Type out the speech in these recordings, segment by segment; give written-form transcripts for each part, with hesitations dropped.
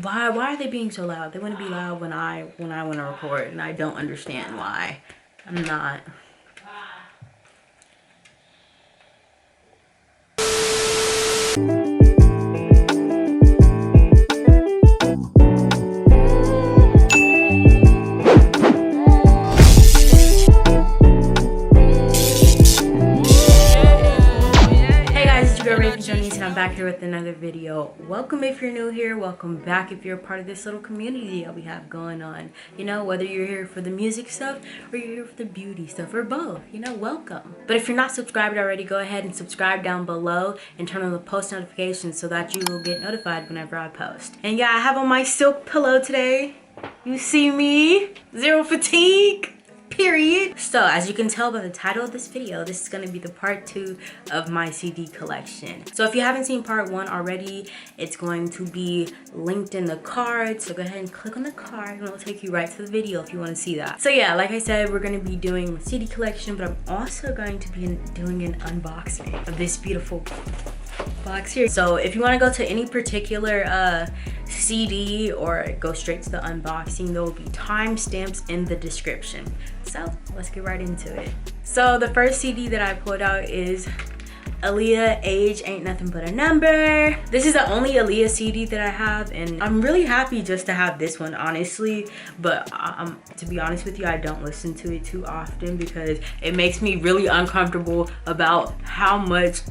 Why are they being so loud? They want to be loud when I want to record, and I don't understand why. I'm not. Jonise, and I'm back here with another video. Welcome if you're new here, welcome back if you're a part of this little community that we have going on. You know, whether you're here for the music stuff or you're here for the beauty stuff or both, you know, welcome. But if you're not subscribed already, go ahead and subscribe down below and turn on the post notifications so that you will get notified whenever I post. And yeah, I have on my silk pillow today. You see me? Zero fatigue. Period. So as you can tell by the title of this video, this is going to be the part 2 of my CD collection. So if you haven't seen part 1 already, it's going to be linked in the card. So go ahead and click on the card and it'll take you right to the video if you want to see that. So yeah, like I said, we're going to be doing a CD collection, but I'm also going to be doing an unboxing of this beautiful box here. So if you want to go to any particular CD or go straight to the unboxing, there will be timestamps in the description. So let's get right into it. So the first CD that I pulled out is Aaliyah, Age Ain't Nothing But a Number. This is the only Aaliyah CD that I have, and I'm really happy just to have this one, honestly. But to be honest with you, I don't listen to it too often because it makes me really uncomfortable about how much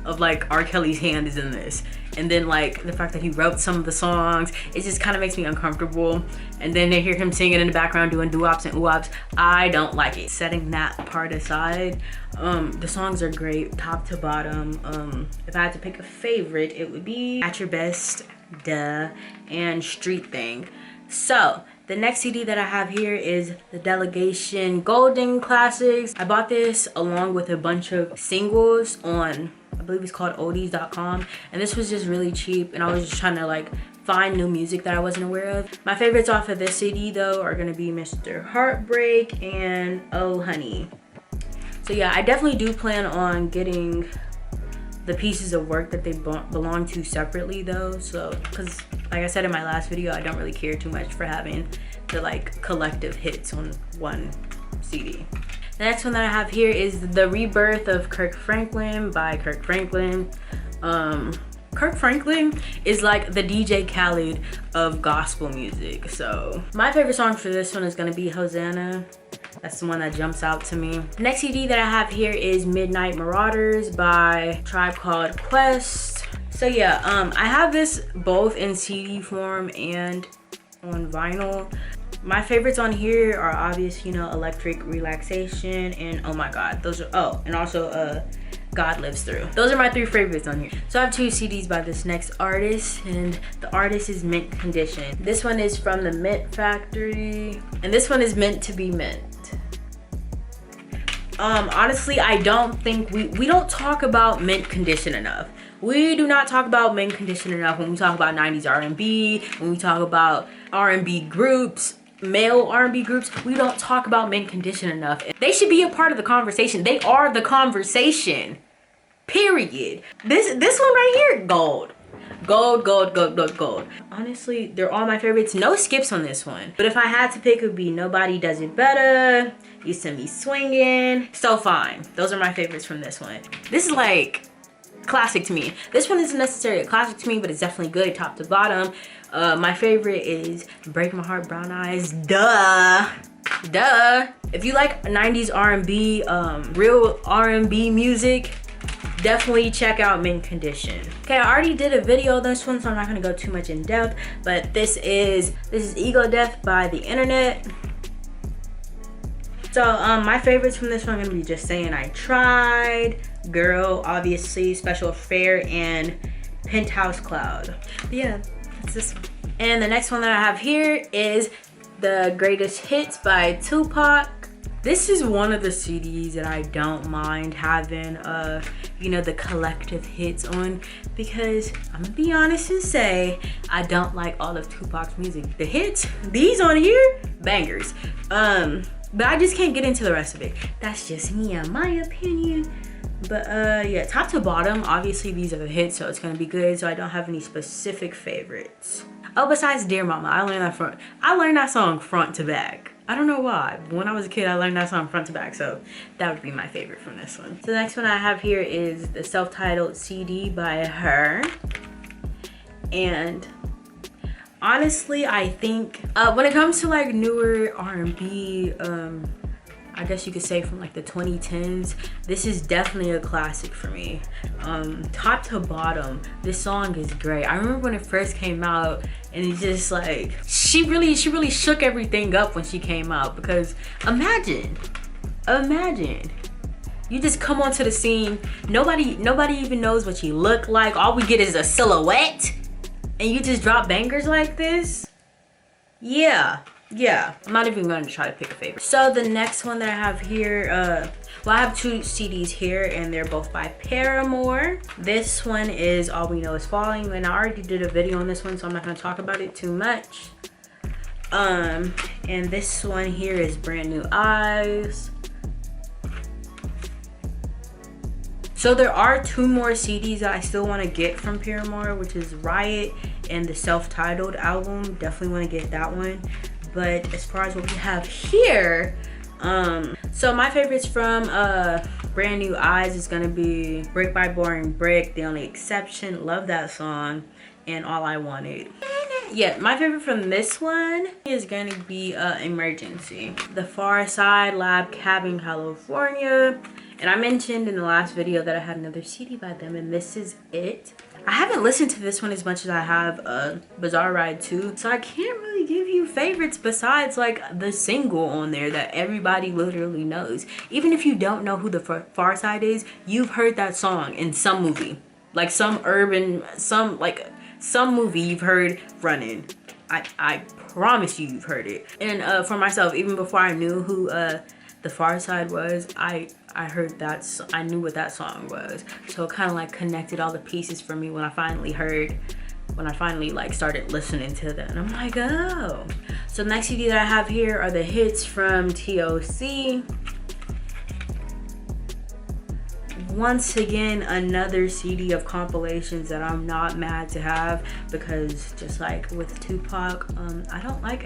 of like R. Kelly's hand is in this, and then like the fact that he wrote some of the songs, it just kind of makes me uncomfortable. And then they hear him singing in the background doing doo-wops and ooh-wops. I don't like it. Setting that part aside, the songs are great top to bottom. If I had to pick a favorite, it would be At Your Best, Duh, and Street Thing. So the next CD that I have here is the Delegation Golden Classics. I bought this along with a bunch of singles on, I believe it's called oldies.com, and this was just really cheap, and I was just trying to like find new music that I wasn't aware of. My favorites off of this CD though are gonna be Mr. Heartbreak and Oh Honey. So yeah, I definitely do plan on getting the pieces of work that they belong to separately though, so because like I said in my last video, I don't really care too much for having the like collective hits on one CD. The next one that I have here is the Rebirth of Kirk Franklin by Kirk Franklin. Kirk Franklin is like the DJ Khaled of gospel music. So my favorite song for this one is gonna be Hosanna. That's the one that jumps out to me. The next CD that I have here is Midnight Marauders by Tribe Called Quest. So yeah, I have this both in CD form and on vinyl. My favorites on here are obvious, you know, Electric Relaxation and Oh My God. Those are, oh, and also God Lives Through. Those are my 3 favorites on here. So I have 2 CDs by this next artist, and the artist is Mint Condition. This one is from the Mint Factory, and this one is Meant to Be Mint. Honestly, I don't think we don't talk about Mint Condition enough. We do not talk about Mint Condition enough when we talk about 90s R&B, when we talk about R&B groups, male R&B groups. We don't talk about Mint Condition enough. They should be a part of the conversation. They are the conversation, period. This one right here, gold. Gold, gold, gold, gold, gold. Honestly, they're all my favorites. No skips on this one. But if I had to pick, it would be Nobody Does It Better, You Send Me Swinging, So Fine. Those are my favorites from this one. This is like classic to me. This one isn't necessarily a classic to me, but it's definitely good top to bottom. My favorite is Break My Heart, Brown Eyes. Duh. If you like 90s R&B, real R&B music, definitely check out Mint Condition. Okay, I already did a video on this one, so I'm not gonna go too much in depth, but this is Ego Death by The Internet. So my favorites from this one are gonna be Just Saying I Tried, Girl, obviously, Special Affair, and Penthouse Cloud. But yeah, that's this one. And the next one that I have here is The Greatest Hits by Tupac. This is one of the CDs that I don't mind having, you know, the collective hits on, because I'm gonna be honest and say I don't like all of Tupac's music. The hits, these on here, bangers. But I just can't get into the rest of it. That's just me, in my opinion. But yeah, top to bottom, obviously these are the hits, so it's gonna be good. So I don't have any specific favorites. Oh, besides Dear Mama, I learned that song front to back. I don't know why. When I was a kid, I learned that song front to back, so that would be my favorite from this one. So the next one I have here is the self-titled CD by her. And honestly, I think when it comes to like newer R&B, I guess you could say from like the 2010s, this is definitely a classic for me. Top to bottom, this song is great. I remember when it first came out, and it's just like she really shook everything up when she came out, because imagine you just come onto the scene, nobody even knows what you look like, all we get is a silhouette, and you just drop bangers like this. Yeah, I'm not even going to try to pick a favorite. So the next one that I have here, well, I have two CDs here, and they're both by Paramore. This one is All We Know Is Falling, and I already did a video on this one, so I'm not going to talk about it too much. And this one here is Brand New Eyes. So there are two more CDs that I still want to get from Paramore, which is Riot and the self-titled album. Definitely want to get that one. But as far as what we have here, so my favorites from Brand New Eyes is gonna be Brick by Boring Brick, The Only Exception, love that song, and All I Wanted. Yeah, my favorite from this one is gonna be Emergency. The Pharcyde Labcabincalifornia, and I mentioned in the last video that I had another CD by them, and this is it. I haven't listened to this one as much as I have Bizarre Ride 2, so I can't really give you favorites besides like the single on there that everybody literally knows. Even if you don't know who the Pharcyde is, you've heard that song in some movie, like some movie you've heard running. I promise you've heard it. And for myself, even before I knew who the Pharcyde was, I heard that, I knew what that song was. So it kind of like connected all the pieces for me when I finally like started listening to them. And I'm like, oh. So the next CD that I have here are the hits from TLC. Once again, another CD of compilations that I'm not mad to have, because just like with Tupac, I don't like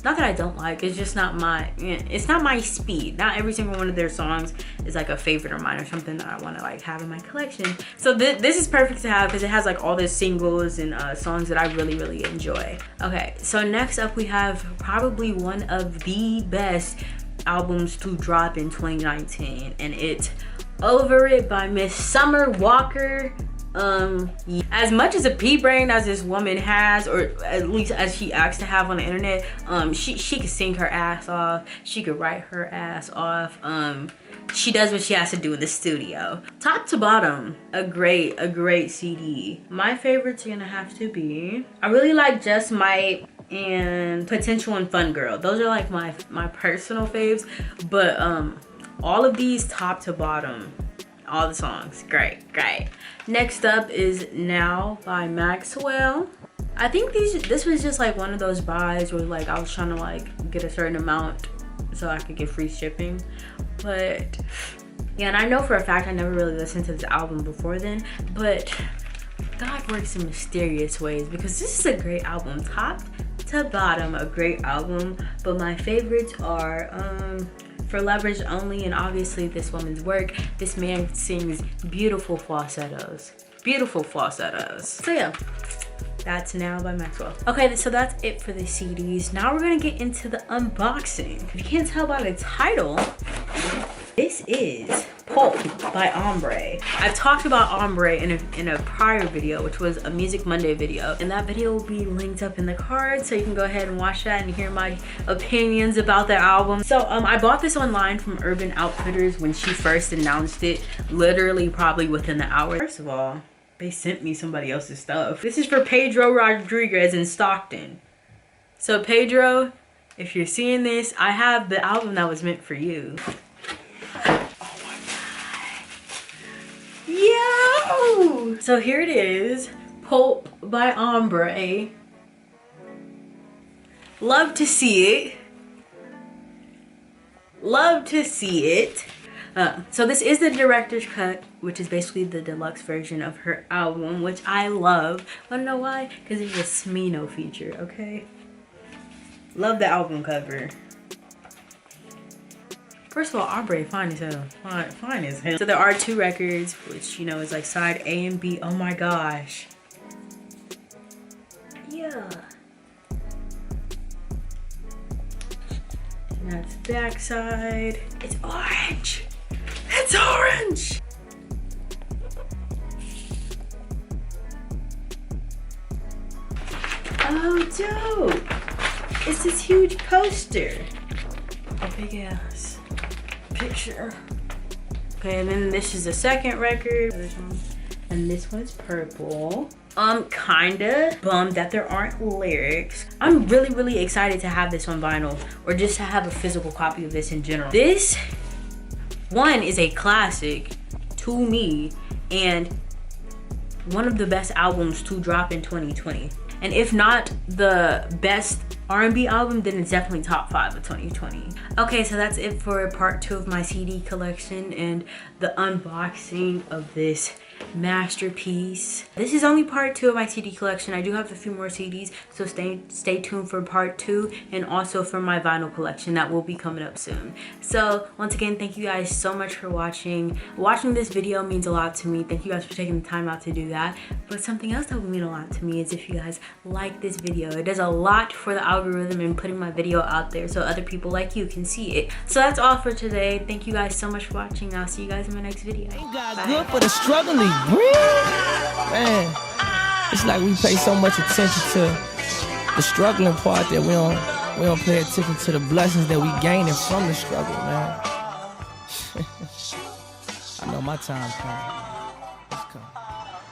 not that I don't like, it's just not it's not my speed. Not every single one of their songs is like a favorite of mine or something that I want to like have in my collection. So this is perfect to have because it has like all the singles and songs that I really enjoy. Okay, so next up we have probably one of the best albums to drop in 2019, and it's Over It by Miss Summer Walker. As much as a pea brain as this woman has, or at least as she acts to have on the internet, she could sing her ass off, she could write her ass off, she does what she has to do in the studio. Top to bottom, a great CD. My favorites are gonna have to be, I really like Just Might and Potential and Fun Girl. Those are like my personal faves, but all of these top to bottom, all the songs, great. Next up is Now by Maxwell. I think this was just like one of those buys where like I was trying to like get a certain amount so I could get free shipping. But yeah, and I know for a fact I never really listened to this album before then, but God works in mysterious ways, because this is a great album, top to bottom, a great album. But my favorites are For Lovers Only, and obviously This Woman's Work. This man sings beautiful falsettos. So yeah, that's Now by Maxwell. Okay, so that's it for the CDs. Now we're gonna get into the unboxing. If you can't tell by the title, this is Pulp by Ambre. I've talked about Ambre in a prior video, which was a Music Monday video, and that video will be linked up in the card, so you can go ahead and watch that and hear my opinions about the album. So I bought this online from Urban Outfitters when she first announced it, literally probably within the hour. First of all, they sent me somebody else's stuff. This is for Pedro Rodriguez in Stockton. So Pedro, if you're seeing this, I have the album that was meant for you. Yo! So here it is, Pulp by Ambre. Love to see it. So this is the director's cut, which is basically the deluxe version of her album, which I love. Wanna know why? Because it's a Smino feature, okay? Love the album cover. First of all, Ambre, fine as hell. Fine as hell. So there are 2 records, which, you know, is like side A and B. Oh my gosh. Yeah. And that's backside. It's orange. It's orange. Oh, dope. It's this huge poster. A big ass picture. Okay, and then this is the second record. And this one's purple. Kinda bummed that there aren't lyrics. I'm really excited to have this on vinyl, or just to have a physical copy of this in general. This one is a classic to me, and one of the best albums to drop in 2020. And if not the best R&B album, then it's definitely top 5 of 2020. Okay, so that's it for part 2 of my CD collection and the unboxing of this masterpiece. This is only part 2 of my CD collection. I do have a few more CDs, so stay tuned for part 2, and also for my vinyl collection that will be coming up soon. So once again, thank you guys so much for watching. Watching this video means a lot to me. Thank you guys for taking the time out to do that. But something else that would mean a lot to me is if you guys like this video. It does a lot for the algorithm and putting my video out there so other people like you can see it. So that's all for today. Thank you guys so much for watching. I'll see you guys in my next video. Bye. Good for the struggling. Man, it's like we pay so much attention to the struggling part that we don't pay attention to the blessings that we gaining from the struggle, man. I know my time coming.